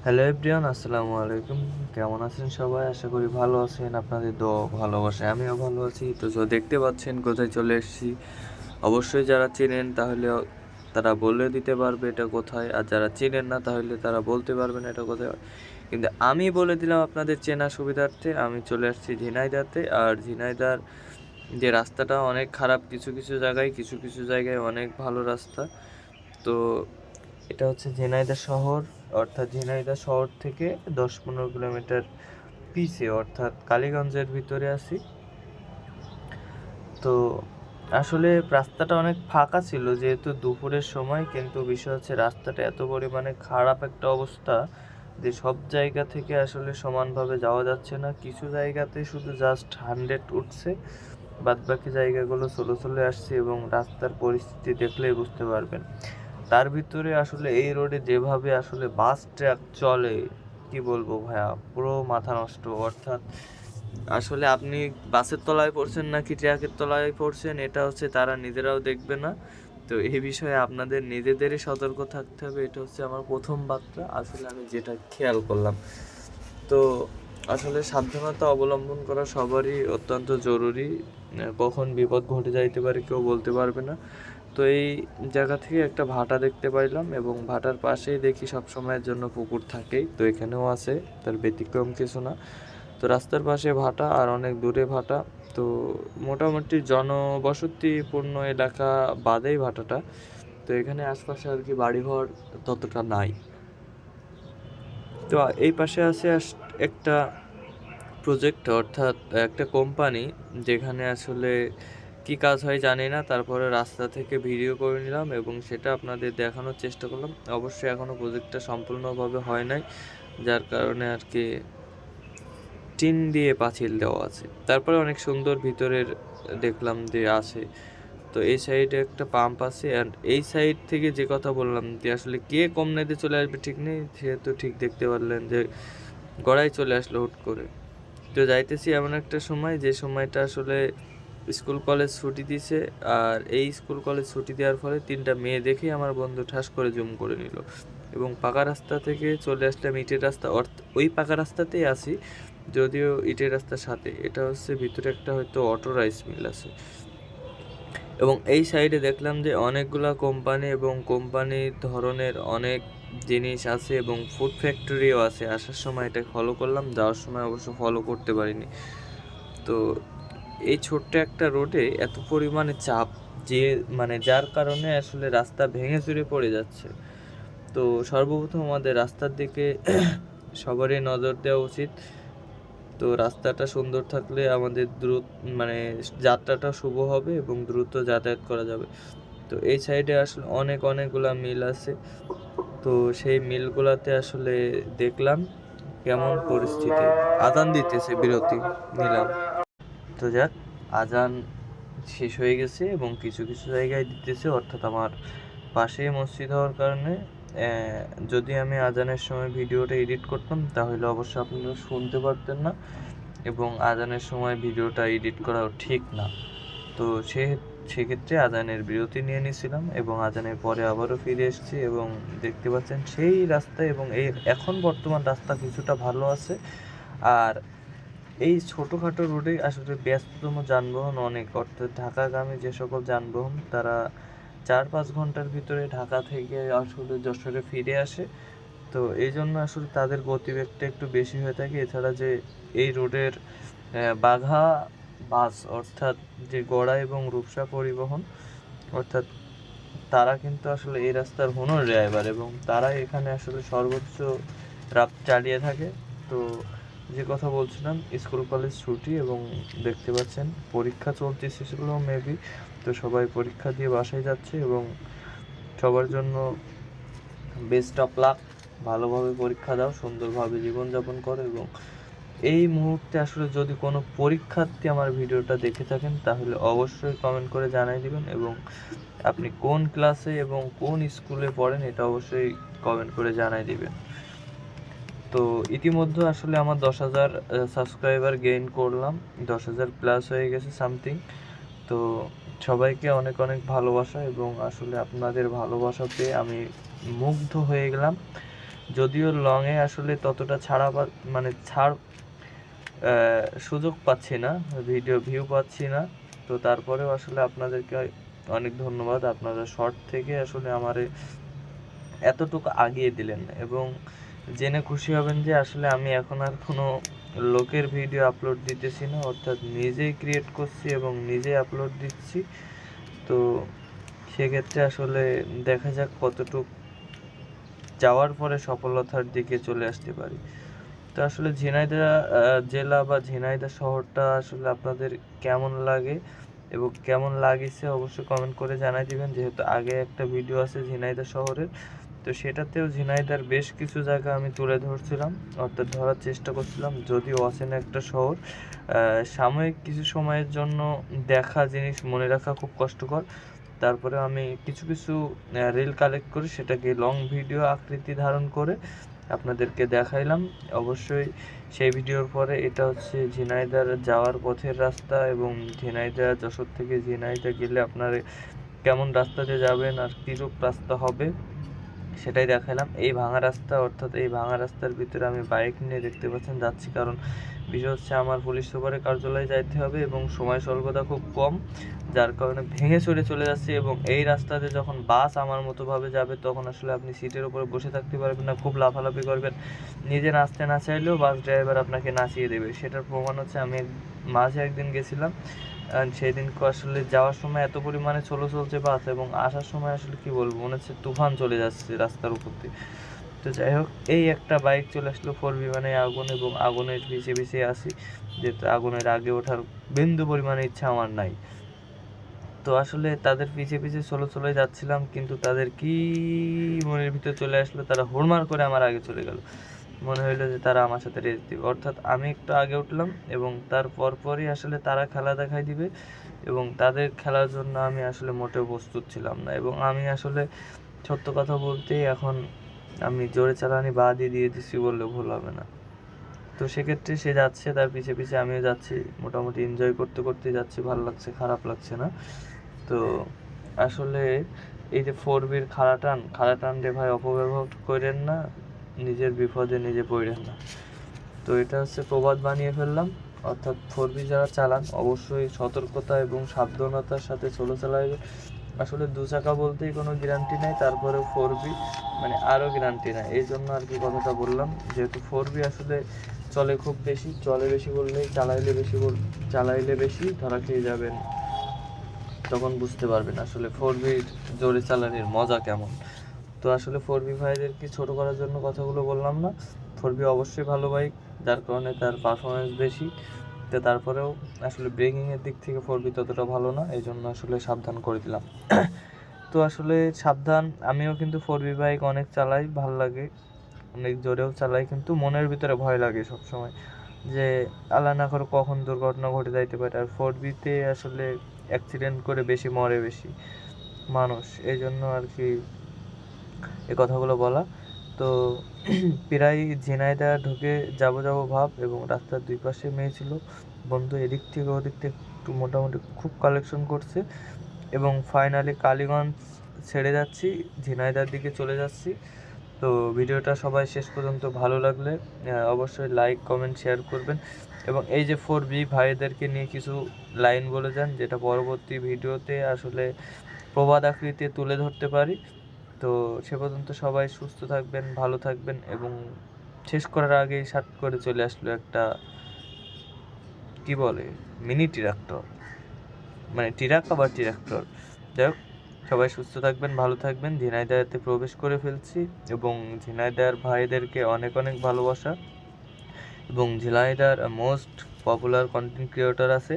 Hello everyone, আসসালামু আলাইকুম। কেমন আছেন সবাই? আশা করি ভালো আছেন। আপনাদের দোয়া ও ভালোবাসায় আমিও ভালো আছি। তো দেখতে পাচ্ছেন কোথায় চলে এসেছি। অবশ্যই যারা চেনেন তাহলে তারা বলে দিতে পারবে এটা কোথায়, আর যারা চেনেন না তাহলে তারা বলতে পারবেন এটা কোথায়। কিন্তু আমি বলে দিলাম আপনাদের চেনা সুবিধার্থে। আমি চলে আসছি ঝিনাইদহতে। আর ঝিনাইদহর যে রাস্তাটা অনেক খারাপ কিছু কিছু জায়গায়, কিছু কিছু জায়গায় অনেক ভালো রাস্তা। তো এটা হচ্ছে ঝিনাইদহ শহর, অর্থাৎ ঝিনাইদহ শহর থেকে 10-15 কিলোমিটার পিছে, অর্থাৎ কালীগঞ্জের ভিতরে আছি। তো আসলে রাস্তাটা অনেক ফাঁকা ছিল যেহেতু দুপুরের সময়, কিন্তু বিষয় হচ্ছে রাস্তাটা এত পরিমাণে খারাপ একটা অবস্থা যে সব জায়গা থেকে আসলে সমানভাবে যাওয়া যাচ্ছে না। কিছু জায়গাতে শুধু জাস্ট 100 উঠছে, বাদবাকি জায়গাগুলো স্লো স্লো আসছে, এবং রাস্তার পরিস্থিতি দেখলেই বুঝতে পারবেন। তার ভিতরে আসলে এই রোডে যেভাবে আসলে বাস ট্রাক চলে, কি বলবো ভাইয়া, পুরো মাথা নষ্ট। অর্থাৎ আসলে আপনি বাসের তলায় পড়ছেন নাকি ট্রাকের তলায় পড়ছেন, এটা হচ্ছে তারা নিজেরাও দেখবে না। তো এই বিষয়ে আপনাদের নিজেদেরই সতর্ক থাকতে হবে। এটা হচ্ছে আমার প্রথম বার্তা, আসলে আমি যেটা খেয়াল করলাম। তো আসলে সাবধানতা অবলম্বন করা সবারই অত্যন্ত জরুরি। কখন বিপদ ঘটে যাইতে পারে কেউ বলতে পারবে না। তো এই জায়গা থেকে একটা ভাটা দেখতে পাইলাম, এবং ভাটার পাশেই দেখি সব সময়ের জন্য পুকুর থাকেই, তো এখানেও আছে, তার ব্যতিক্রম কিছু না। তো রাস্তার পাশে ভাটা আর অনেক দূরে ভাটা। তো মোটামুটি জনবসতিপূর্ণ এলাকা বাদেই ভাটাটা। তো এখানে আশপাশে আর কি বাড়িঘর ততটা নাই। তো এই পাশে আছে একটা প্রজেক্ট, অর্থাৎ একটা কোম্পানি, যেখানে আসলে কি কাজ হয় জানি না। তারপরে রাস্তা থেকে ভিডিও করে নিলাম এবং সেটা আপনাদের দেখানোর চেষ্টা করলাম। অবশ্যই এখনও প্রজেক্টটা সম্পূর্ণভাবে হয় নাই, যার কারণে আর কি টিন দিয়ে পাঁচিল দেওয়া আছে। তারপরে অনেক সুন্দর ভিতরের দেখলাম যে আছে। তো এই সাইডে একটা পাম্প আছে, অ্যান্ড এই সাইড থেকে যে কথা বললাম যে আসলে কে কম নদী চলে আসবে ঠিক নেই, সেহেতু ঠিক দেখতে পারলেন যে গড়াই চলে আসলো হুট করে। তো যাইতেছি এমন একটা সময়, যে সময়টা আসলে স্কুল কলেজ ছুটি দিছে। আর এই স্কুল কলেজ ছুটি দেওয়ার ফলে 3টা মেয়ে দেখেই আমার বন্ধু ঠাস করে জুম করে নিল, এবং পাকা রাস্তা থেকে চলে আসলাম ইটের রাস্তা। ওই পাকা রাস্তাতেই আছি, যদিও ইটের রাস্তার সাথে। এটা হচ্ছে ভিতরে একটা হয়তো অটো রাইস মিল আছে, এবং এই সাইডে দেখলাম যে অনেকগুলা কোম্পানি এবং কোম্পানির ধরনের অনেক জিনিস আছে, এবং ফুড ফ্যাক্টরিও আছে। আসার সময় এটা ফলো করলাম, যাওয়ার সময় অবশ্য ফলো করতে পারিনি। তো এই ছোট্ট একটা রোডে এত পরিমাণে চাপ, যে যার কারণে আসলে রাস্তা ভেঙে চুরে পড়ে যাচ্ছে। তো সর্বপ্রথম আমাদের রাস্তার দিকে সবারই নজর দেওয়া উচিত। তো রাস্তাটা সুন্দর থাকলে আমাদের যাত্রাটা শুভ হবে এবং দ্রুত যাতায়াত করা যাবে। তো এই সাইডে আসলে অনেকগুলা মিল আছে। তো সেই মিলগুলাতে আসলে দেখলাম কেমন পরিস্থিতি। আজান দিতেছে, বিরতি নিলাম। তো যাক, আজান শেষ হয়ে গেছে এবং কিছু কিছু জায়গায় দিতেছে, অর্থাৎ আমার পাশেই মসজিদ হওয়ার কারণে যদি আমি আজানের সময় ভিডিওটা এডিট করতাম তাহলে অবশ্যই আপনারা শুনতে পারতেন না, এবং আজানের সময় ভিডিওটা এডিট করাও ঠিক না। তো সেক্ষেত্রে আজানের বিরতি নিয়ে নিয়েছিলাম, এবং আজানের পরে আবারও ফিরে এসেছি, এবং দেখতে পাচ্ছেন সেই রাস্তা, এবং এখন বর্তমান রাস্তা কিছুটা ভালো আছে। আর এই ছোটোখাটো রোডে আসলে ব্যস্ততম যানবাহন অনেক, অর্থাৎ ঢাকাগামী যে সকল যানবাহন তারা 4-5 ঘন্টার ভিতরে ঢাকা থেকে আসলে যশোরে ফিরে আসে। তো এই জন্য আসলে তাদের গতিবেগটা একটু বেশি হয়ে থাকে। এছাড়া যে এই রোডের বাঘা বাস, অর্থাৎ যে গড়া এবং রূপসা পরিবহন, অর্থাৎ তারা কিন্তু আসলে এই রাস্তার হুনোর ড্রাইভার, এবং তারাই এখানে আসলে সর্বোচ্চ রাত চালিয়ে থাকে। তো যে কথা বলছিলাম, স্কুল কলেজ ছুটি, এবং দেখতে পাচ্ছেন পরীক্ষা চলতেছিল মেবি। তো সবাই পরীক্ষা দিয়ে বাসায় যাচ্ছে, এবং সবার জন্য বেস্ট অফ লাক। ভালোভাবে পরীক্ষা দাও, সুন্দরভাবে জীবনযাপন করো। এবং এই মুহূর্তে আসলে যদি কোনো পরীক্ষার্থী আমার ভিডিওটা দেখে থাকেন তাহলে অবশ্যই কমেন্ট করে জানাই দিবেন, এবং আপনি কোন ক্লাসে এবং কোন স্কুলে পড়েন এটা অবশ্যই কমেন্ট করে জানাই দিবেন। তো ইতিমধ্যে আসলে আমার 10,000 সাবস্ক্রাইবার গেইন করলাম, 10,000 প্লাস হয়ে গেছে সামথিং। তো সবাইকে অনেক অনেক ভালোবাসা, এবং আসলে আপনাদের ভালোবাসা পেয়ে আমি মুগ্ধ হয়ে গেলাম যদিও লংয়ে আসলে ততটা মানে ছাড় সুযোগ পাচ্ছি না, ভিডিও ভিউ পাচ্ছি না। তো তারপরেও আসলে আপনাদেরকে অনেক ধন্যবাদ, আপনারা শর্ট থেকে আসলে আমারে এতটুকু আগিয়ে দিলেন এবং জেনে খুশি হবেন যে আসলে আমি এখন আর কোনো লোকের ভিডিও আপলোড দিতেছি না, অর্থাৎ নিজেই ক্রিয়েট করছি এবং নিজেই আপলোড দিচ্ছি। তো সেক্ষেত্রে আসলে দেখা যাক কতটুক যাওয়ার পরে সফলতার দিকে চলে আসতে পারি। তো আসলে ঝিনাইদহ জেলা বা ঝিনাইদহ শহরটা আসলে আপনাদের কেমন লাগে এবং কেমন লাগিছে অবশ্যই কমেন্ট করে জানাই দিবেন, যেহেতু আগে একটা ভিডিও আছে ঝিনাইদহ শহরের। তো সেটাতেও ঝিনাইদহর বেশ কিছু জায়গা আমি তুলে ধরছিলাম, অর্থাৎ ধরার চেষ্টা করছিলাম, যদিও অচেনা একটা শহর। সাময়িক কিছু সময়ের জন্য দেখা জিনিস মনে রাখা খুব কষ্টকর। তারপরে আমি কিছু কিছু রিল কালেক্ট করে সেটাকে লং ভিডিও আকৃতি ধারণ করে আপনাদেরকে দেখাইলাম। অবশ্যই সেই ভিডিওর পরে এটা হচ্ছে ঝিনাইদহ যাওয়ার পথের রাস্তা এবং ঝিনাইদহ যশোর থেকে ঝিনাইদহ গেলে আপনার কেমন রাস্তাতে যাবেন আর কীরূপ রাস্তা হবে সেটাই দেখালাম। এই ভাঙা রাস্তা, অর্থাৎ এই ভাঙা রাস্তার ভিতরে আমি বাইক নিয়ে দেখতে পাচ্ছেন যাচ্ছি, কারণ বিষয় হচ্ছে আমার পুলিশ সুপারের কার্যালয়ে যাইতে হবে এবং সময় স্বল্পতা খুব কম, যার কারণে ভেঙে চলে যাচ্ছি। এবং এই রাস্তাতে যখন বাস আমার মতোভাবে যাবে তখন আসলে আপনি সিটের উপরে বসে থাকতে পারবেন না, খুব লাফালাফি করবেন, নিজে নাচতে না চাইলেও বাস ড্রাইভার আপনাকে নাচিয়ে দেবে। সেটার প্রমাণ হচ্ছে আমি মাঝে একদিন গেছিলাম, সেই দিন আসলে যাওয়ার সময় এত পরিমাণে চলছে বাস এবং আসার সময় আসলে কি বলবো, মনে হচ্ছে তুফান চলে যাচ্ছে রাস্তার উপর দিয়ে। তো যাই হোক, এই একটা বাইক চলে আসলো 4V, মানে আগুন, এবং আগুনের পিছিয়ে আসি, যেহেতু আগুনের আগে ওঠার বিন্দু পরিমাণে ইচ্ছা আমার নাই। তো আসলে তাদের পিছিয়ে চলে যাচ্ছিলাম, কিন্তু তাদের কি মনের ভিতরে চলে আসলো, তারা হুড়মার করে আমার আগে চলে গেল। মনে হইলো যে তারা আমার সাথে রেস দিবে, অর্থাৎ আমি একটু আগে উঠলাম এবং তার পরপরই আসলে তারা খেলা দেখাই দিবে এবং তাদের খেলার জন্য আমি আসলে মোটেও প্রস্তুত ছিলাম না। এবং আমি আসলে সত্য কথা বলতে এখন আমি জোরে চালানি বাদই দিয়ে দিছি বললে ভুল হবে না। তো সেক্ষেত্রে সে যাচ্ছে, তার পিছে আমিও যাচ্ছি, মোটামুটি এনজয় করতে যাচ্ছি, ভালো লাগছে, খারাপ লাগছে না। তো আসলে এই যে 4Bর খাড়া টান রে ভাই, অপব্যবহার করেন না, নিজের বিপদে নিজে পড়েন না। তো এটা হচ্ছে প্রবাদ বানিয়ে ফেললাম, অর্থাৎ 4B যারা চালান অবশ্যই সতর্কতা এবং সাবধানতার সাথে চালাবে। আসলে 2 চাকা বলতেই কোনো গ্যারান্টি নাই, তারপরেও 4B মানে আরও গ্যারান্টি নাই, এই জন্য আর কি কথাটা বললাম। যেহেতু 4B আসলে চলে খুব বেশি, বললেই চালাইলে বেশি ধরা খেয়ে যাবেন, তখন বুঝতে পারবেন আসলে 4B জোরে চালানোর মজা কেমন। তো আসলে 4B ভাইদেরকে ছোট করার জন্য কথাগুলো বললাম না, 4B অবশ্যই ভালো বাইক, যার কারণে তার পারফরমেন্স বেশি। তো তারপরেও আসলে ব্রেকিংয়ের দিক থেকে 4B ততটা ভালো না, এই জন্য আসলে সাবধান করে দিলাম। তো আসলে সাবধান, আমিও কিন্তু 4B বাইক অনেক চালাই, ভাল লাগে, অনেক জোরেও চালাই, কিন্তু মনের ভিতরে ভয় লাগে সবসময় যে আল্লাহ না করে কখন দুর্ঘটনা ঘটে যাইতে পারে। আর 4Bতে আসলে অ্যাক্সিডেন্ট করে মরে বেশি মানুষ, এই জন্য আর কি এই কথাগুলো বলা। তো প্রায় ঝিনাইদহ ঢুকে যাব ভাব, এবং রাস্তার দুই পাশে মেয়ে ছিল, বন্ধু এদিক থেকে ওদিক থেকে একটু মোটামুটি খুব কালেকশন করছে এবং ফাইনালি কালীগঞ্জ ছেড়ে যাচ্ছি, ঝিনাইদহর দিকে চলে যাচ্ছি। তো ভিডিওটা সবাই শেষ পর্যন্ত ভালো লাগলে অবশ্যই লাইক, কমেন্ট, শেয়ার করবেন এবং এই যে 4B ভাইদেরকে নিয়ে কিছু লাইন বলে যান, যেটা পরবর্তী ভিডিওতে আসলে প্রবাদ আকৃতিতে তুলে ধরতে পারি। তো সে পর্যন্ত সবাই সুস্থ থাকবেন, ভালো থাকবেন। এবং শেষ করার আগেই শার্ট করে চলে আসলো একটা কি বলে মিনি ট্রাক্টর, মানে ট্রাক আবার ট্রাক্টর। যাই হোক, সবাই সুস্থ থাকবেন, ভালো থাকবেন। ঝিনাইদহতে প্রবেশ করে ফেলছি এবং ঝিনাইদহের ভাইদেরকে অনেক ভালোবাসা। এবং ঝিনাইদহের মোস্ট পপুলার কন্টেন্ট ক্রিয়েটর আছে